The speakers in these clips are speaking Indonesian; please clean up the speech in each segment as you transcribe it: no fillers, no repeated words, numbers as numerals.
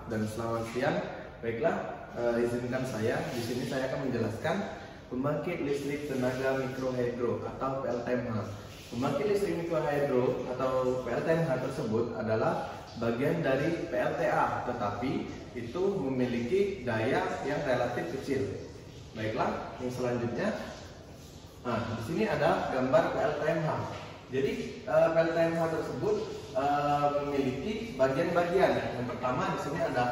dan selamat siang. Baiklah, izinkan saya di sini saya akan menjelaskan pembangkit listrik tenaga mikrohidro atau PLTMH. Pembangkit listrik mikrohidro atau PLTMH tersebut adalah bagian dari PLTA, tetapi itu memiliki daya yang relatif kecil. Baiklah, yang selanjutnya, di sini ada gambar PLTMH. Jadi PLTMH tersebut memiliki bagian-bagian. Yang pertama di sini ada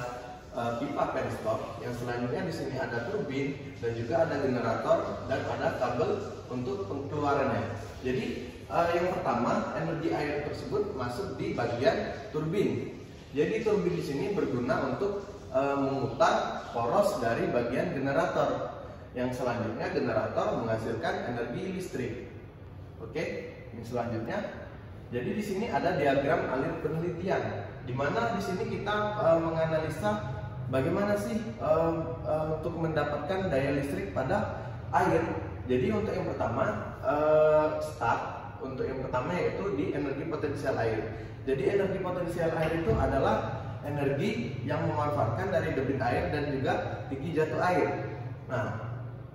pipa penstop, yang selanjutnya di sini ada turbin dan juga ada generator dan ada kabel untuk pengeluarannya. Jadi yang pertama, energi air tersebut masuk di bagian turbin. Jadi turbin di sini berguna untuk memutar poros dari bagian generator. Yang selanjutnya generator menghasilkan energi listrik. Oke, yang selanjutnya, jadi di sini ada diagram alir penelitian, di mana di sini kita menganalisa bagaimana sih untuk mendapatkan daya listrik pada air. Jadi untuk yang pertama, untuk yang pertama yaitu di energi potensial air. Jadi energi potensial air itu adalah energi yang memanfaatkan dari debit air dan juga tinggi jatuh air. Nah,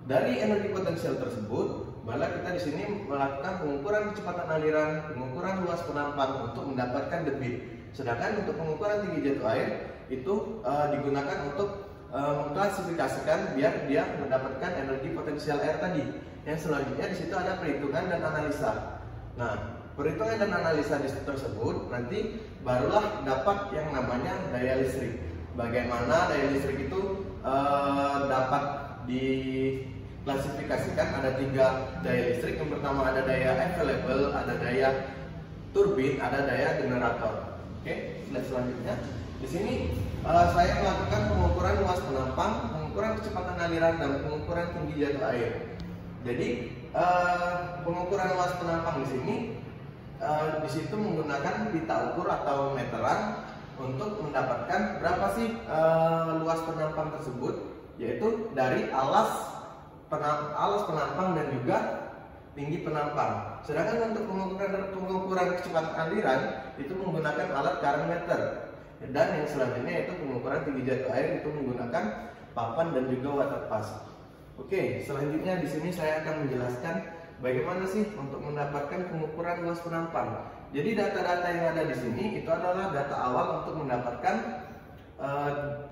dari energi potensial tersebut, malah kita di sini melakukan pengukuran kecepatan aliran, pengukuran luas penampang untuk mendapatkan debit. Sedangkan untuk pengukuran tinggi jatuh air itu digunakan untuk mengklasifikasikan biar dia mendapatkan energi potensial air tadi. Yang selanjutnya di situ ada perhitungan dan analisa. Nah, perhitungan dan analisa tersebut nanti barulah dapat yang namanya daya listrik. Bagaimana daya listrik itu dapat diklasifikasikan, ada 3 daya listrik. Yang pertama ada daya available, ada daya turbin, ada daya generator. Oke, slide selanjutnya. Di sini saya melakukan pengukuran luas penampang, pengukuran kecepatan aliran, dan pengukuran tinggi jatuh air. Jadi pengukuran luas penampang di sini di situ menggunakan pita ukur atau meteran untuk mendapatkan berapa sih luas penampang tersebut, yaitu dari alas penampang dan juga tinggi penampang. Sedangkan untuk pengukuran kecepatan aliran itu menggunakan alat current meter. Dan yang selanjutnya itu pengukuran tinggi jatuh air itu menggunakan papan dan juga water pass. Oke, selanjutnya di sini saya akan menjelaskan bagaimana sih untuk mendapatkan pengukuran luas penampang. Jadi data-data yang ada di sini itu adalah data awal untuk mendapatkan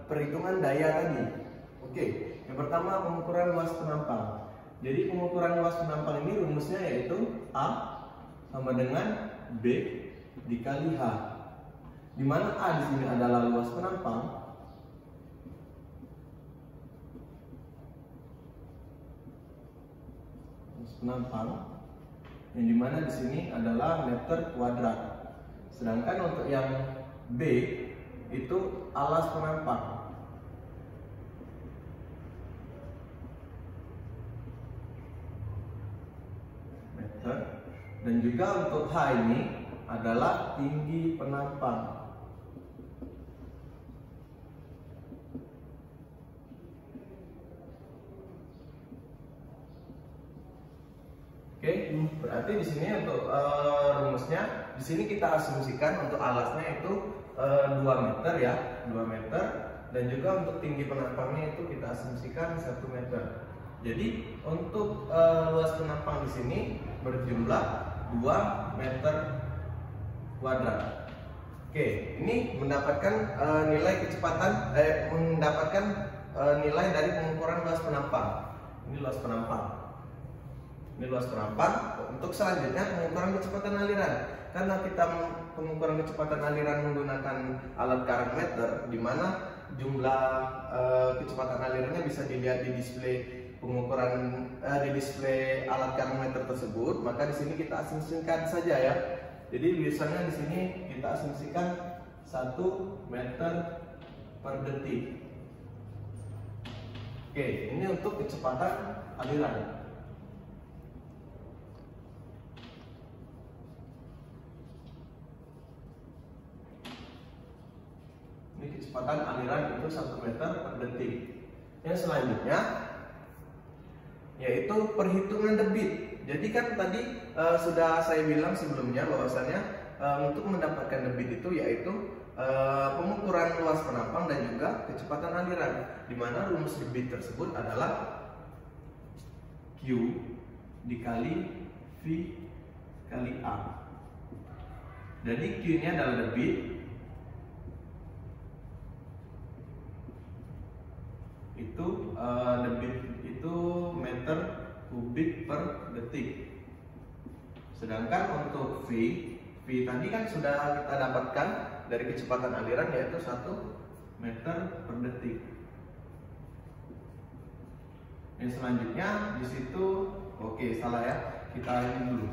perhitungan daya tadi. Oke, yang pertama pengukuran luas penampang. Jadi pengukuran luas penampang ini rumusnya yaitu A sama dengan B dikali H. Di mana A di sini adalah luas penampang, yang dimana di sini adalah meter kuadrat. Sedangkan untuk yang B itu alas penampang. Meter. Dan juga untuk H ini adalah tinggi penampang. Oke, berarti di sini untuk rumusnya, di sini kita asumsikan untuk alasnya itu 2 meter ya, 2 meter, dan juga untuk tinggi penampangnya itu kita asumsikan 1 meter. Jadi untuk luas penampang di sini berjumlah 2 meter kuadrat. Oke, ini mendapatkan nilai kecepatan, mendapatkan nilai dari pengukuran luas penampang. Ini luas penampang. Ini luas penampang. Untuk selanjutnya pengukuran kecepatan aliran. Karena kita pengukuran kecepatan aliran menggunakan alat current meter, di mana jumlah kecepatan alirannya bisa dilihat di display pengukuran di display alat current meter tersebut. Maka di sini kita asumsikan saja ya. Jadi biasanya di sini kita asumsikan 1 meter per detik. Oke, ini untuk kecepatan aliran. Ini kecepatan aliran itu 1 meter per detik. Yang selanjutnya yaitu perhitungan debit. Jadi kan tadi sudah saya bilang sebelumnya bahwasannya untuk mendapatkan debit itu yaitu pengukuran luas penampang dan juga kecepatan aliran, di mana rumus debit tersebut adalah Q dikali V kali A. Jadi Q ini adalah debit, debit itu meter kubik per detik. Sedangkan untuk V tadi kan sudah kita dapatkan dari kecepatan aliran, yaitu 1 meter per detik. Yang selanjutnya di situ, oke, salah ya, kita ini dulu.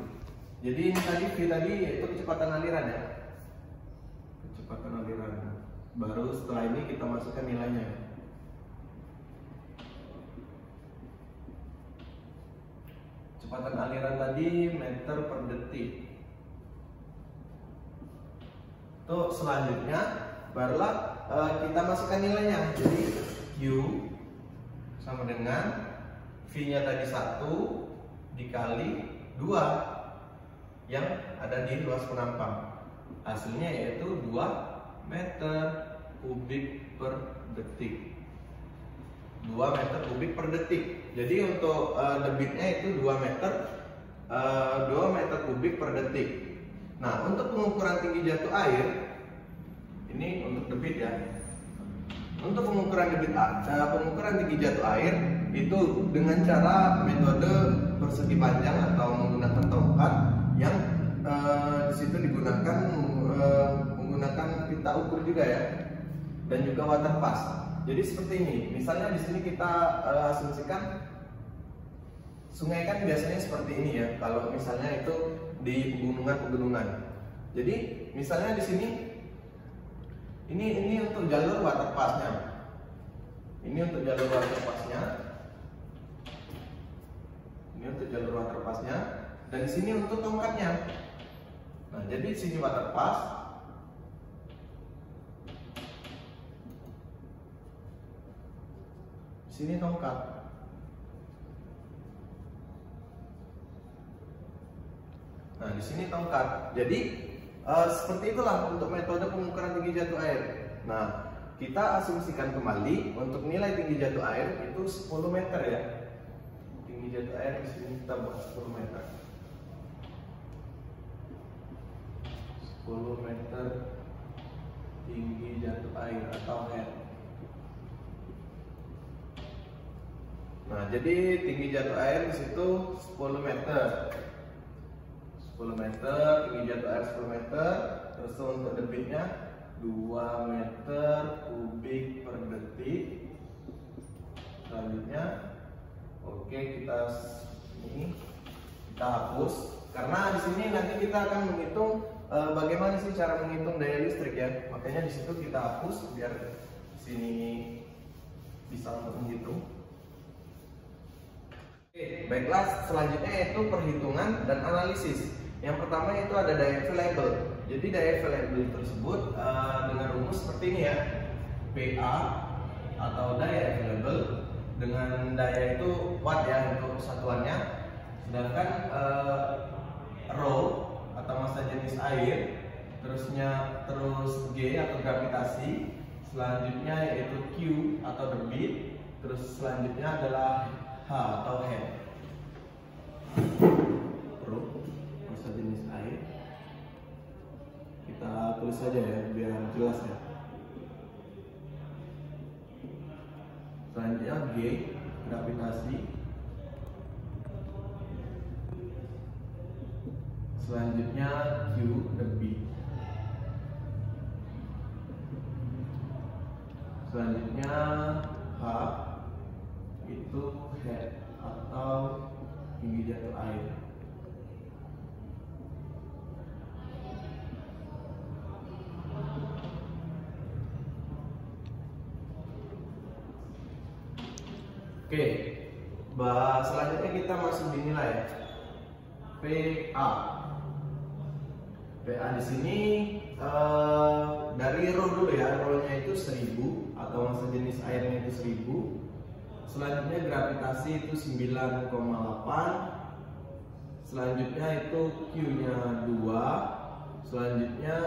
Jadi ini tadi V tadi yaitu kecepatan aliran ya, kecepatan aliran. Baru setelah ini kita masukkan nilainya. Kecepatan aliran tadi meter per detik. Tuh, selanjutnya barulah kita masukkan nilainya. Jadi Q sama dengan V-nya tadi 1 dikali 2 yang ada di luas penampang. Hasilnya yaitu 2 meter kubik per detik. 2 meter kubik per detik. Jadi untuk debitnya itu 2 meter kubik per detik. Nah, untuk pengukuran tinggi jatuh air, ini untuk debit ya. Untuk pengukuran pengukuran tinggi jatuh air itu dengan cara metode persegi panjang atau menggunakan tongkat yang di situ digunakan menggunakan pita ukur juga ya, dan juga water pass. Jadi seperti ini. Misalnya di sini kita asumsikan sungai kan biasanya seperti ini ya. Kalau misalnya itu di pegunungan. Jadi misalnya di sini ini untuk jalur water passnya. Ini untuk jalur water passnya. Ini untuk jalur water passnya. Dan di sini untuk tongkatnya. Nah, jadi di sini water pass. Di sini tongkat. Nah, di sini tongkat. Jadi seperti itulah untuk metode pengukuran tinggi jatuh air. Nah, kita asumsikan kembali untuk nilai tinggi jatuh air itu 10 meter ya. Tinggi jatuh air di sini kita buat 10 meter. 10 meter tinggi jatuh air atau head. Nah, jadi tinggi jatuh air di situ 10 meter. 10 meter, tinggi jatuh air 10 meter. Terus untuk debitnya 2 meter kubik per detik. Selanjutnya, oke, kita hapus karena di sini nanti kita akan menghitung bagaimana sih cara menghitung daya listrik ya. Makanya di situ kita hapus biar di sini bisa untuk menghitung. Oke, baiklah, selanjutnya yaitu perhitungan dan analisis. Yang pertama itu ada daya available. Jadi daya available tersebut dengan rumus seperti ini ya. PA atau daya available dengan daya itu watt ya untuk satuannya. Sedangkan rho atau massa jenis air, terus G atau gravitasi, selanjutnya yaitu Q atau debit, terus selanjutnya adalah H atau head. Jenis air kita tulis saja ya biar jelas ya. Selanjutnya G gravitasi, selanjutnya Q debit, selanjutnya H itu head atau tinggi jatuh air. Oke, selanjutnya kita masuk di nilai PA. PA di sini dari rho dulu ya, rho-nya itu 1000 atau massa jenis airnya itu 1000. Selanjutnya gravitasi itu 9,8. Selanjutnya itu Q-nya 2. Selanjutnya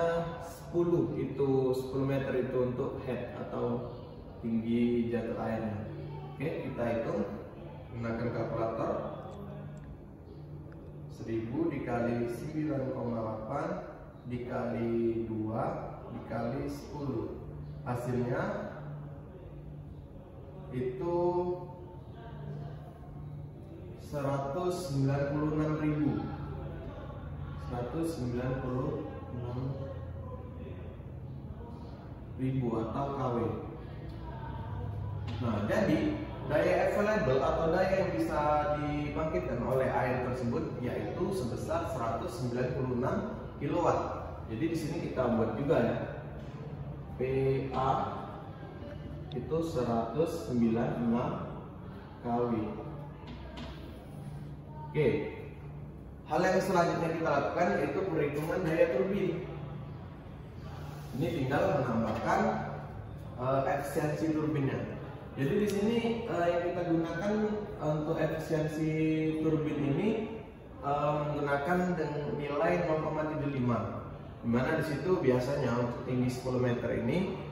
10 meter itu untuk head atau tinggi jatuh airnya. Oke, kita hitung menggunakan kalkulator. 1000 dikali 9,8 dikali 2 dikali 10, hasilnya itu 196.000 atau kW. Nah, jadi daya available atau daya yang bisa dibangkitkan oleh air tersebut yaitu sebesar 196 kW. Jadi di sini kita buat juga ya. PA itu 196 kW. Oke. Hal yang selanjutnya kita lakukan yaitu perhitungan daya turbin. Ini tinggal menambahkan efisiensi turbinnya. Jadi di sini yang kita gunakan untuk efisiensi turbin ini menggunakan dengan nilai 0,75. Dimana di situ biasanya untuk tinggi 10 meter ini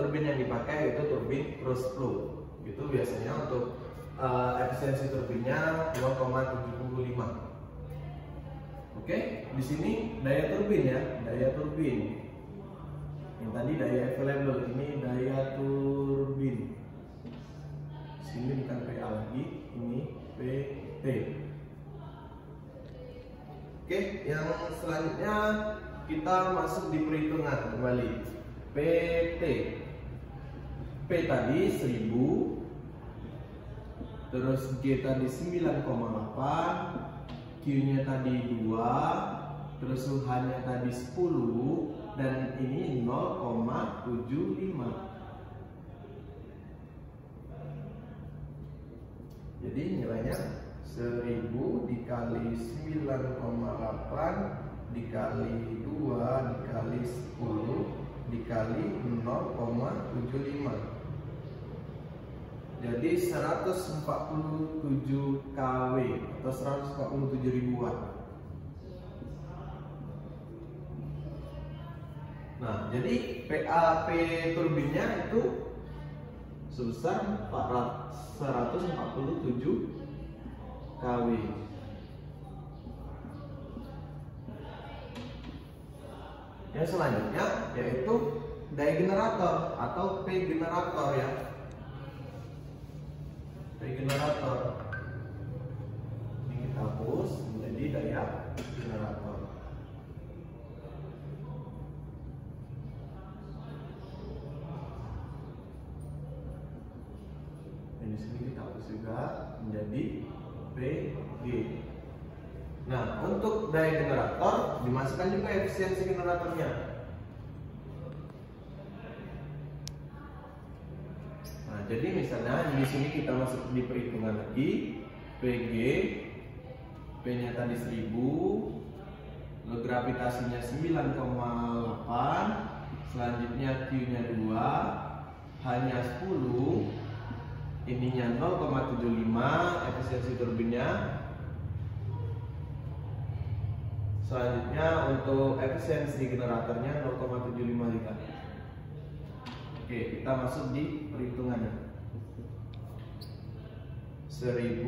turbin yang dipakai itu turbin cross flow. Itu biasanya untuk efisiensi turbinnya 0,75. Oke, di sini daya turbin ya, daya turbin. Yang tadi daya available, ini daya turbin. Sini bukan PA lagi, ini PT. Oke, yang selanjutnya kita masuk di perhitungan kembali. PT. P tadi 1000, terus G tadi 9,8, Q-nya tadi 2, terus H-nya tadi 10, dan ini 0,75. Jadi nilainya 1000 dikali 9,8 dikali 2 dikali 10 dikali 0,75. Jadi 147 kW atau 147 ribuan. Nah, jadi PAP turbinnya itu sebesar 147 kW. Yang selanjutnya yaitu daya generator atau P generator ya. Generator ini kita hapus menjadi daya generator. Ini sini kita hapus juga menjadi PG. Nah, untuk daya generator dimasukkan juga efisiensi generatornya. Jadi misalnya di sini kita masuk di perhitungan lagi, PG, P-nya tadi 1000, gravitasinya 9,8, selanjutnya Q-nya 2, H-nya 10, ininya 0,75 efisiensi turbinnya. Selanjutnya untuk efisiensi generatornya 0,75 juga. Oke, kita masuk di perhitungannya. 1000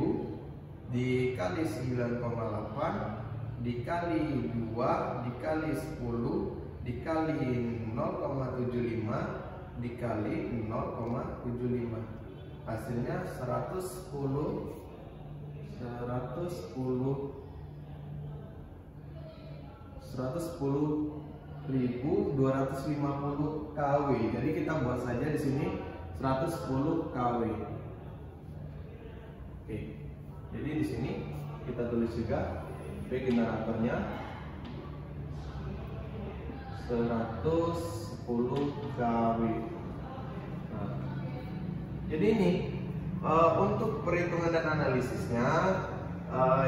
dikali 9,8 dikali 2 dikali 10 dikali 0,75 dikali 0,75, hasilnya 110.250 kW. Jadi kita buat saja di sini 110 kW. Oke. Jadi di sini kita tulis juga P generatornya 110 kW. Nah, jadi ini untuk perhitungan dan analisisnya,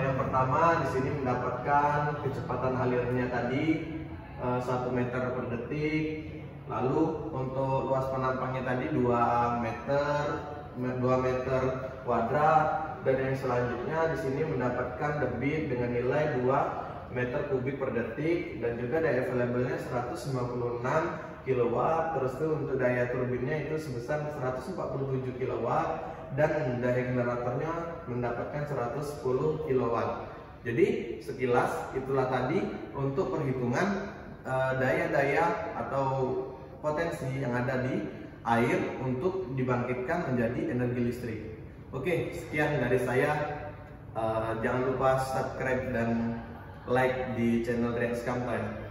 yang pertama di sini mendapatkan kecepatan alirnya tadi 1 meter per detik. Lalu untuk luas penampangnya tadi 2 meter kuadrat. Dan yang selanjutnya di sini mendapatkan debit dengan nilai 2 meter kubik per detik, dan juga daya available-nya 196 kW. Terus tuh untuk daya turbinnya itu sebesar 147 kW, dan daya generatornya mendapatkan 110 kW. Jadi sekilas itulah tadi untuk perhitungan daya-daya atau potensi yang ada di air untuk dibangkitkan menjadi energi listrik. Oke, sekian dari saya. Jangan lupa subscribe dan like di channel Reax Time.